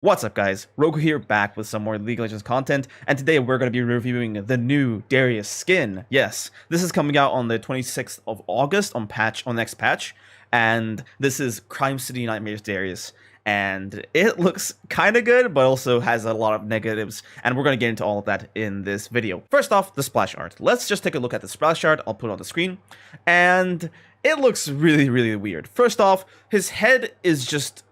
What's up guys, Roku here back with some more League of Legends content, and today we're going to be reviewing the new Darius skin. Yes, this is coming out on the 26th of August on next patch, and this is City Nightmare Darius, and it looks kind of good, but also has a lot of negatives, and we're going to get into all of that in this video. First off, the splash art. Let's just take a look at the splash art. I'll put it on the screen, and it looks really weird. First off, his head just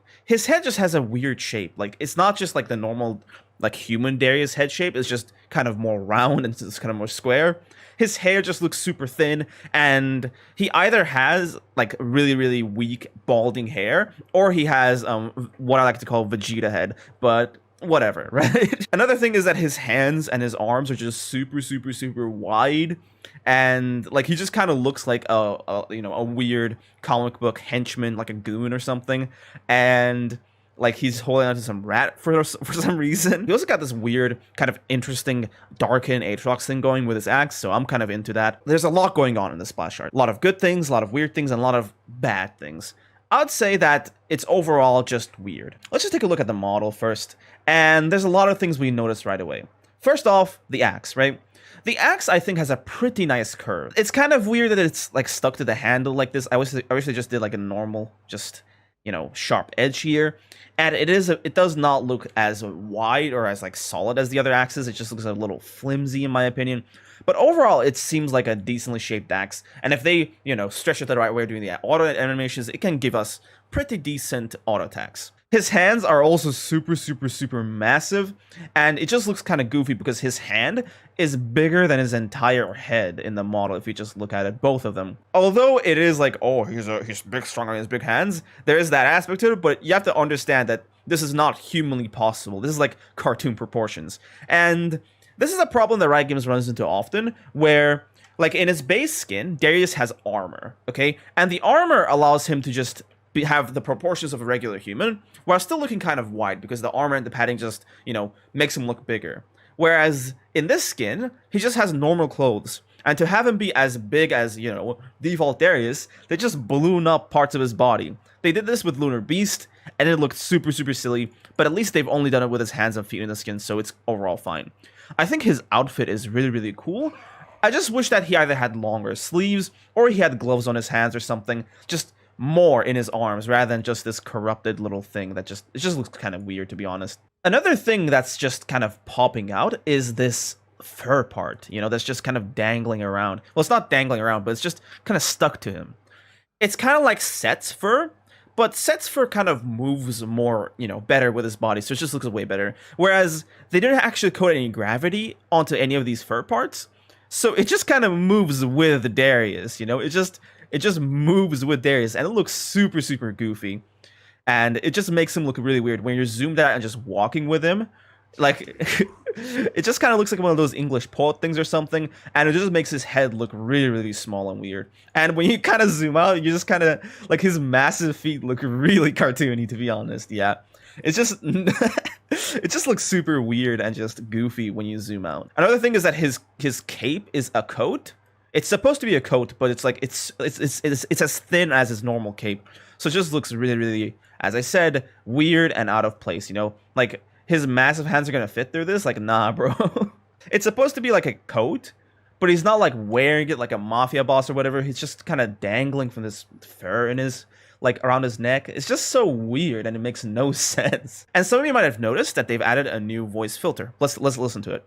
has a weird shape. Like, it's not just like the normal, like, human Darius head shape. It's just kind of more round and it's kind of more square. His hair just looks super thin, and he either has, like, really weak balding hair, or he has, what I like to call Vegeta head, but whatever, right? Another thing is that his hands and his arms are just super wide, and like he just kind of looks like a weird comic book henchman, like a goon or something, and like he's holding onto some rat for some reason. He also got this weird kind of interesting darken Aatrox thing going with his axe, so I'm kind of into that. There's a lot going on in the splash art. A lot of good things, a lot of weird things, and a lot of bad things. I would say that it's overall just weird. Let's just take a look at the model first, and there's a lot of things we notice right away. First off, the axe, right? The axe, I think, has a pretty nice curve. It's kind of weird that it's, like, stuck to the handle like this. I wish they just did, like, a normal, just, you know, sharp edge here. And it does not look as wide or as, like, solid as the other axes. It just looks a little flimsy, in my opinion. But overall, it seems like a decently shaped axe. And if they, you know, stretch it the right way doing the auto animations, it can give us pretty decent auto attacks. His hands are also super massive, and it just looks kind of goofy because his hand is bigger than his entire head in the model if you just look at it, both of them. Although it is like, oh, he's big, strong on his big hands, there is that aspect to it, but you have to understand that this is not humanly possible. This is like cartoon proportions. And this is a problem that Riot Games runs into often, where, like, in his base skin, Darius has armor, okay? And the armor allows him to just have the proportions of a regular human, while still looking kind of wide, because the armor and the padding just, you know, makes him look bigger. Whereas in this skin, he just has normal clothes, and to have him be as big as, you know, default Darius, they just balloon up parts of his body. They did this with Lunar Beast, and it looked super silly, but at least they've only done it with his hands and feet in the skin, so it's overall fine. I think his outfit is really cool. I just wish that he either had longer sleeves, or he had gloves on his hands or something, just more in his arms rather than just this corrupted little thing that just looks kind of weird, to be honest. Another thing that's just kind of popping out is this fur part, you know, that's just kind of dangling around. Well, it's not dangling around, but it's just kind of stuck to him. It's kind of like Set's fur, but Set's fur kind of moves more, you know, better with his body, so it just looks way better. Whereas they didn't actually coat any gravity onto any of these fur parts, so it just kind of moves with Darius, you know, it just moves with Darius, and it looks super goofy, and it just makes him look really weird when you're zoomed out and just walking with him. Like, it just kind of looks like one of those English poet things or something, and it just makes his head look really small and weird. And when you kind of zoom out, you just kind of, like, his massive feet look really cartoony, to be honest. Yeah, it's just it just looks super weird and just goofy when you zoom out. Another thing is that his cape is a coat. It's supposed to be a coat, but it's like it's as thin as his normal cape, so it just looks really, as I said, weird and out of place. You know, like, his massive hands are gonna fit through this? Like, nah, bro. It's supposed to be like a coat, but he's not like wearing it like a mafia boss or whatever. He's just kind of dangling from this fur in his, like, around his neck. It's just so weird, and it makes no sense. And some of you might have noticed that they've added a new voice filter. Let's listen to it.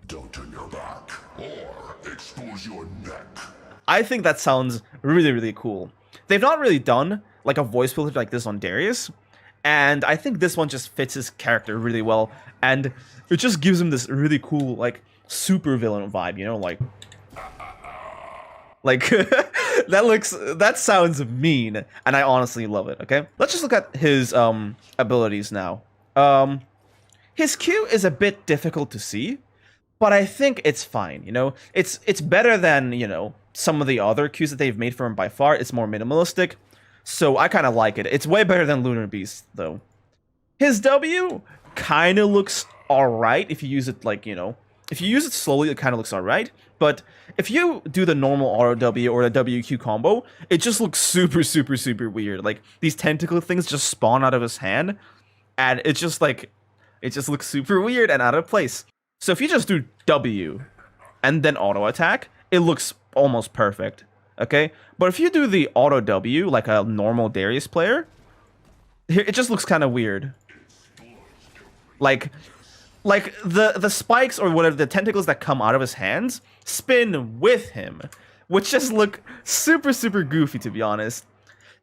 Don't turn your back or expose your neck. I think that sounds really cool. They've not really done, like, a voice filter like this on Darius, and I think this one just fits his character really well, and it just gives him this really cool, like, super villain vibe, you know, like that sounds mean, and I honestly love it. Okay, let's just look at his abilities now. His Q is a bit difficult to see, but I think it's fine, you know? It's better than, you know, some of the other Qs that they've made for him by far. It's more minimalistic, so I kind of like it. It's way better than Lunar Beast, though. His W kind of looks alright if you use it, like, you know, if you use it slowly, it kind of looks alright. But if you do the normal auto W or the WQ combo, it just looks super weird. Like, these tentacle things just spawn out of his hand, and it's just like, it just looks super weird and out of place. So if you just do W and then auto attack, it looks almost perfect, okay? But if you do the auto W like a normal Darius player, it just looks kind of weird. Like the spikes or whatever, the tentacles that come out of his hands spin with him, which just look super, super goofy, to be honest.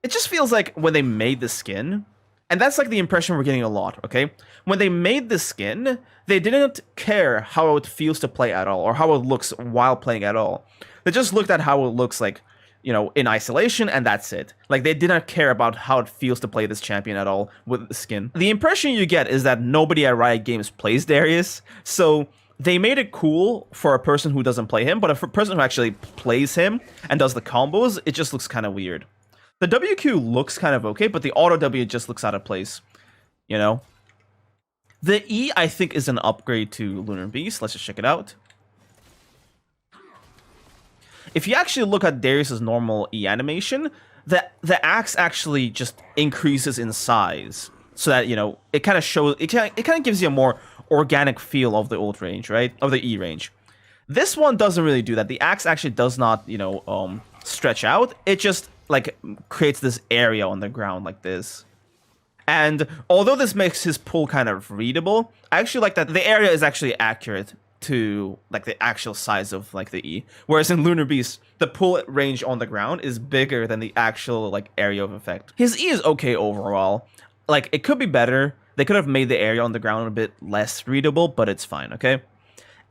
It just feels like when they made the skin, and that's like the impression we're getting a lot, okay? When they made the skin, they didn't care how it feels to play at all, or how it looks while playing at all. They just looked at how it looks like, you know, in isolation, and that's it. Like, they did not care about how it feels to play this champion at all with the skin. The impression you get is that nobody at Riot Games plays Darius, so they made it cool for a person who doesn't play him, but for a person who actually plays him and does the combos, it just looks kind of weird. The WQ looks kind of okay, but the auto W just looks out of place, you know? The E, I think, is an upgrade to Lunar Beast. Let's just check it out. If you actually look at Darius's normal E animation, the axe actually just increases in size, so that, you know, it kind of shows, it kind of gives you a more organic feel of the ult range, right? Of the E range. This one doesn't really do that. The axe actually does not, you know, stretch out. It just like creates this area on the ground like this. And although this makes his pull kind of readable, I actually like that the area is actually accurate to like the actual size of like the E. Whereas in Lunar Beast, the pull range on the ground is bigger than the actual like area of effect. His E is okay overall. Like, it could be better. They could have made the area on the ground a bit less readable, but it's fine, okay?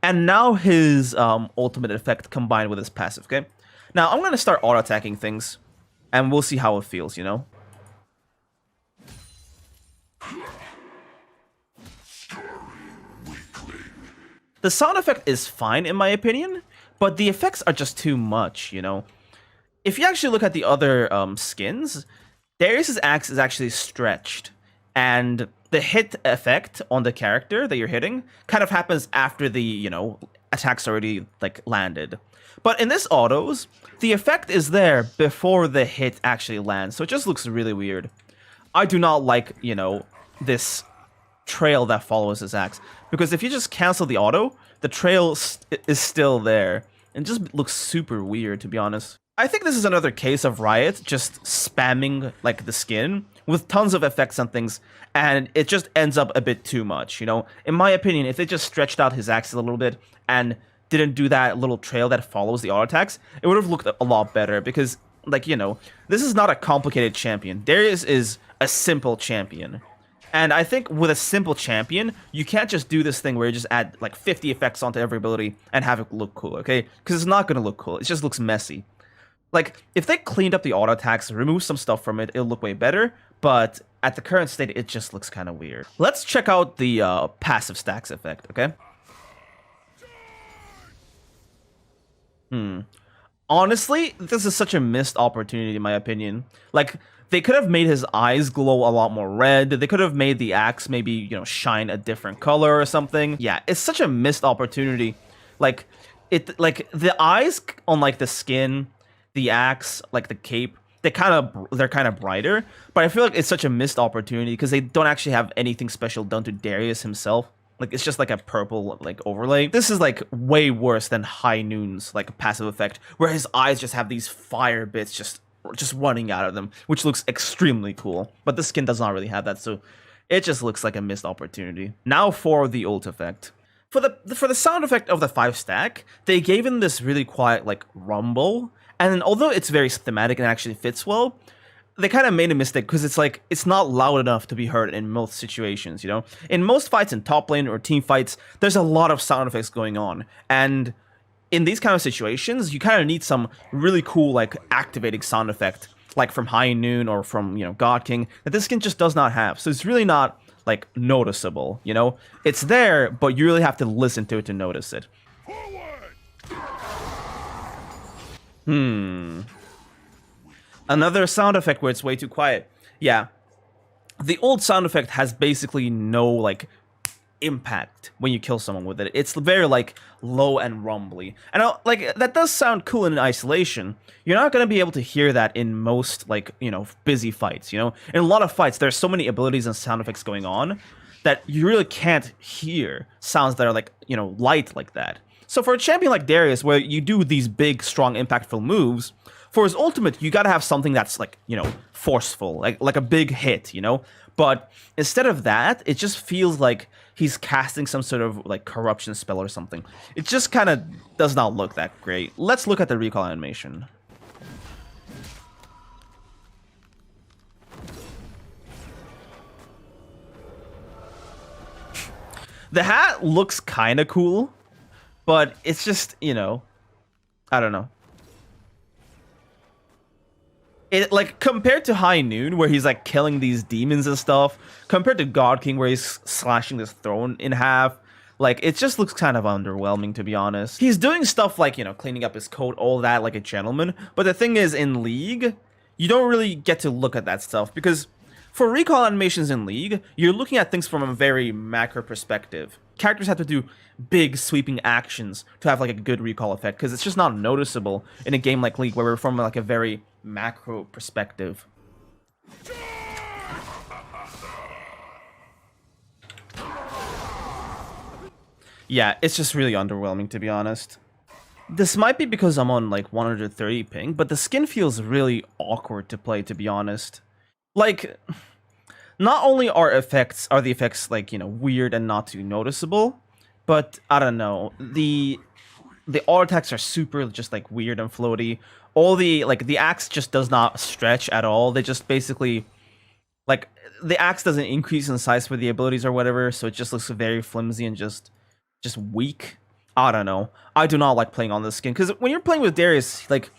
And now his ultimate effect combined with his passive, okay? Now I'm gonna start auto-attacking things, and we'll see how it feels, you know? The sound effect is fine, in my opinion, but the effects are just too much, you know? If you actually look at the other skins, Darius's axe is actually stretched, and the hit effect on the character that you're hitting kind of happens after the, you know, attack's already, like, landed. But in this autos, the effect is there before the hit actually lands, so it just looks really weird. I do not like, you know, this trail that follows his axe, because if you just cancel the auto, the trail is still there, and it just looks super weird, to be honest. I think this is another case of Riot just spamming, like, the skin with tons of effects and things, and it just ends up a bit too much, you know? In my opinion, if they just stretched out his axe a little bit and didn't do that little trail that follows the auto attacks, it would have looked a lot better, because, like, you know, this is not a complicated champion. Darius is a simple champion. And I think with a simple champion, you can't just do this thing where you just add, like, 50 effects onto every ability and have it look cool, okay? Because it's not going to look cool. It just looks messy. Like, if they cleaned up the auto attacks, removed some stuff from it, it'll look way better. But at the current state, it just looks kind of weird. Let's check out the passive stacks effect, okay? Honestly, this is such a missed opportunity, in my opinion. Like, they could have made his eyes glow a lot more red. They could have made the axe maybe, you know, shine a different color or something. Yeah, it's such a missed opportunity. Like, the eyes on, like, the skin, the axe, like the cape, they're kind of brighter, but I feel like it's such a missed opportunity because they don't actually have anything special done to Darius himself. Like, it's just like a purple, like, overlay. This is, like, way worse than High Noon's, like, passive effect, where his eyes just have these fire bits just running out of them, which looks extremely cool. But the skin does not really have that, so it just looks like a missed opportunity. Now for the ult effect. For the sound effect of the 5 stack, they gave him this really quiet, like, rumble, and although it's very thematic and actually fits well, they kind of made a mistake because it's like, it's not loud enough to be heard in most situations, you know? In most fights in top lane or team fights, there's a lot of sound effects going on, and in these kind of situations, you kind of need some really cool, like, activating sound effect, like from High Noon or from, you know, God King, that this skin just does not have. So it's really not, like, noticeable, you know? It's there, but you really have to listen to it to notice it. Another sound effect where it's way too quiet. Yeah. The old sound effect has basically no, like, impact when you kill someone with it. It's very like low and rumbly, and like that does sound cool in isolation. You're not going to be able to hear that in most like busy fights. In a lot of fights there's so many abilities and sound effects going on that you really can't hear sounds that are like light like that. So for a champion like Darius, where you do these big, strong, impactful moves, for his ultimate, you gotta have something that's like, forceful, like a big hit, But instead of that, it just feels like he's casting some sort of like corruption spell or something. It just kind of does not look that great. Let's look at the recoil animation. The hat looks kind of cool, but it's just, I don't know. It like compared to High Noon, where he's like killing these demons and stuff, compared to God King, where he's slashing this throne in half, like it just looks kind of underwhelming, to be honest. He's doing stuff like cleaning up his coat, all that, like a gentleman. But the thing is, in League, you don't really get to look at that stuff because for recoil animations in League, you're looking at things from a very macro perspective. Characters have to do big sweeping actions to have like a good recoil effect because it's just not noticeable in a game like League where we're from like a very macro perspective. Yeah, it's just really underwhelming, to be honest. This might be because I'm on like 130 ping, but the skin feels really awkward to play, to be honest. Like, not only are the effects like weird and not too noticeable, but I don't know, the auto attacks are super just like weird and floaty. All the axe just does not stretch at all. They just basically like the axe doesn't increase in size for the abilities or whatever, so it just looks very flimsy and just weak. I don't know. I do not like playing on this skin because when you're playing with Darius, like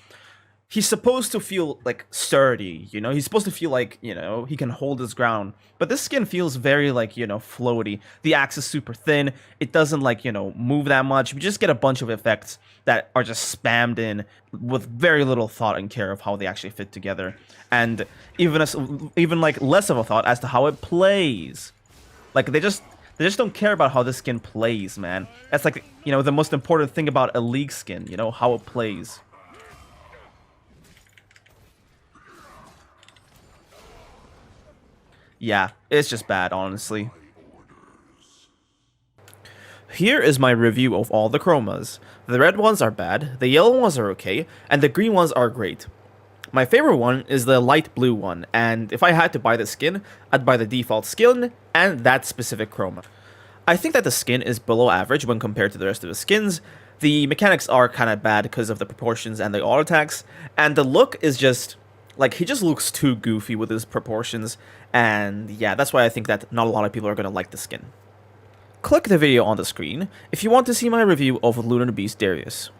he's supposed to feel like sturdy, he's supposed to feel like he can hold his ground, but this skin feels very like floaty. The axe is super thin, it doesn't like move that much. We just get a bunch of effects that are just spammed in with very little thought and care of how they actually fit together, and even like less of a thought as to how it plays. Like they just don't care about how this skin plays, man. That's like the most important thing about a League skin, how it plays. Yeah, it's just bad, honestly. Here is my review of all the Chromas. The red ones are bad, the yellow ones are okay, and the green ones are great. My favorite one is the light blue one, and if I had to buy the skin, I'd buy the default skin and that specific Chroma. I think that the skin is below average when compared to the rest of the skins. The mechanics are kind of bad because of the proportions and the auto attacks, and the look is just like, he just looks too goofy with his proportions, and yeah, that's why I think that not a lot of people are going to like the skin. Click the video on the screen if you want to see my review of Lunar Beast Darius.